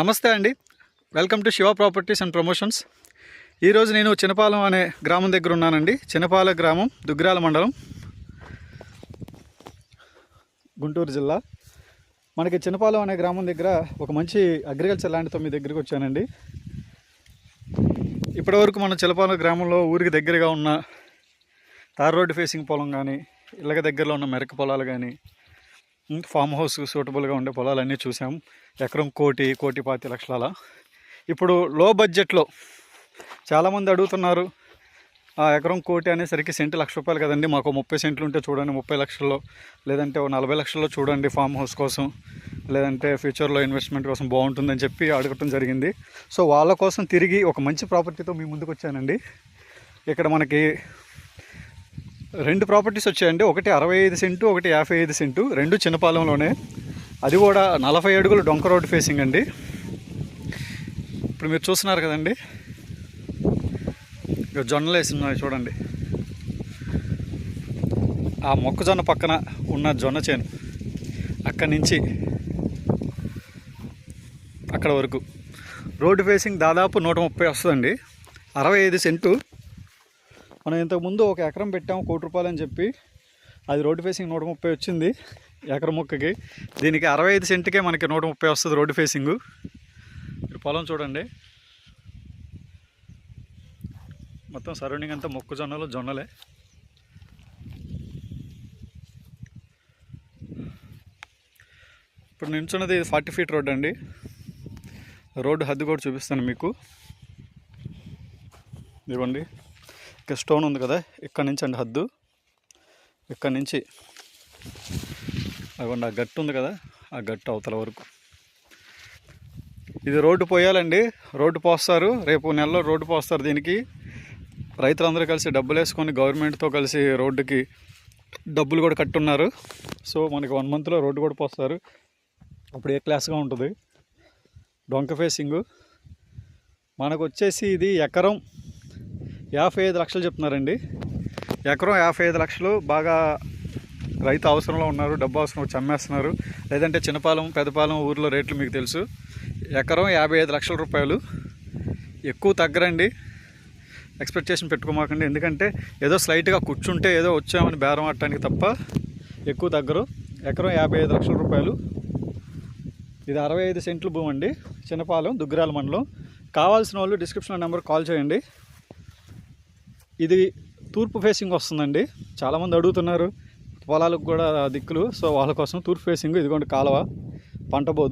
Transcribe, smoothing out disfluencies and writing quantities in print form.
నమస్తే అండి. Welcome to Shiva properties and promotions. ఈరోజు నేను చినపాలెం అనే గ్రామం దగ్గర ఉన్నానండి. చినపాలెం గ్రామం, దుగ్గిరాల మండలం, గుంటూరు జిల్లా. మనకి చినపాలెం అనే గ్రామం దగ్గర ఒక మంచి అగ్రికల్చర్ ల్యాండ్తో మీ దగ్గరికి వచ్చానండి. ఇప్పటివరకు మన చినపాలెం గ్రామంలో ఊరికి దగ్గరగా ఉన్న తార్ రోడ్డు ఫేసింగ్ పొలం కానీ, ఇళ్ళకి దగ్గరలో ఉన్న మెరక పొలాలు కానీ, ఫామ్ హౌస్ సూటబుల్గా ఉండే పొలాలన్నీ చూసాం. ఎకరం 1,25 లక్షల. ఇప్పుడు లో బడ్జెట్లో చాలామంది అడుగుతున్నారు, ఆ ఎకరం 1,00,00,000 అనేసరికి సెంటు ₹1,00,000 కదండి, మాకు 30 సెంట్లు ఉంటే చూడండి 30 లక్షల్లో, లేదంటే 40 లక్షల్లో చూడండి ఫామ్ హౌస్ కోసం, లేదంటే ఫ్యూచర్లో ఇన్వెస్ట్మెంట్ కోసం బాగుంటుందని చెప్పి అడగటం జరిగింది. సో వాళ్ళ కోసం తిరిగి ఒక మంచి ప్రాపర్టీతో మీ ముందుకు వచ్చానండి. ఇక్కడ మనకి 2 ప్రాపర్టీస్ వచ్చాయండి. ఒకటి 65 సెంటు, ఒకటి 55 సెంటు, 2 చిన్నపాలెంలోనే. అది కూడా 40 అడుగులు డొంక రోడ్ ఫేసింగ్ అండి. ఇప్పుడు మీరు చూస్తున్నారు కదండి, ఇక జొన్నలు వేసి ఉన్నాయి చూడండి. ఆ మొక్కజొన్న పక్కన ఉన్న జొన్న చేను, అక్కడి నుంచి అక్కడ వరకు రోడ్డు ఫేసింగ్ దాదాపు 130 వస్తుందండి. 65 సెంటు. మనం ఇంతకుముందు ఒక ఎకరం పెట్టాము ₹1,00,00,000 అని చెప్పి, అది రోడ్డు ఫేసింగ్ 130 వచ్చింది ఎకరం మొక్కకి. దీనికి 65 సెంటుకే మనకి 130 వస్తుంది రోడ్డు ఫేసింగు. మీరు పొలం చూడండి, మొత్తం సరౌండింగ్ అంతా మొక్కజొన్నలు, జొన్నలే. ఇప్పుడు నిల్చున్నది 40 ఫీట్ రోడ్ అండి. రోడ్డు హద్దు కూడా చూపిస్తాను మీకు. ఇదిగోండి, ఇక్కడ స్టోన్ ఉంది కదా, ఇక్కడ నుంచి అండి హద్దు. ఇక్కడ నుంచి అదిగోండి, ఆ గట్టు ఉంది కదా, ఆ గట్టు అవతల వరకు. ఇది రోడ్డు పోయాలండి, రోడ్డు పోస్తారు. రేపు నెలలో రోడ్డు పోస్తారు. దీనికి రైతులందరూ కలిసి డబ్బులు వేసుకొని గవర్నమెంట్తో కలిసి రోడ్డుకి డబ్బులు కూడా కట్టున్నారు. సో మనకి 1 మంత్లో రోడ్డు కూడా పోస్తారు. అప్పుడు ఏ క్లాస్గా ఉంటుంది. డొంక ఫేసింగు మనకు వచ్చేసి ఇది ఎకరం 55 లక్షలు చెప్తున్నారండి. ఎకరం 55 లక్షలు. బాగా రైతు అవసరంలో ఉన్నారు, డబ్బు అవసరం వచ్చి అమ్మేస్తున్నారు. లేదంటే చిన్నపాలెం, పెద్దపాలెం ఊర్లో రేట్లు మీకు తెలుసు. ఎకరం 55 లక్షల రూపాయలు. ఎక్కువ తగ్గరండి, ఎక్స్పెక్టేషన్ పెట్టుకోమాకండి. ఎందుకంటే ఏదో స్లైట్గా కూర్చుంటే ఏదో వచ్చామని బేరం ఆడటానికి తప్ప ఎక్కువ తగ్గరు. ఎకరం 55 లక్షల రూపాయలు. ఇది 65 సెంట్లు భూమి అండి, చిన్నపాలెం, దుగ్గిరాల మండలం. కావాల్సిన వాళ్ళు డిస్క్రిప్షన్లో నెంబర్ కాల్ చేయండి. ఇది తూర్పు ఫేసింగ్ వస్తుందండి. చాలామంది అడుగుతున్నారు, పొలాలకు కూడా దిక్కులు. సో వాళ్ళ కోసం తూర్పు ఫేసింగ్. ఇదిగోండి కాలువ, పంట బోధ.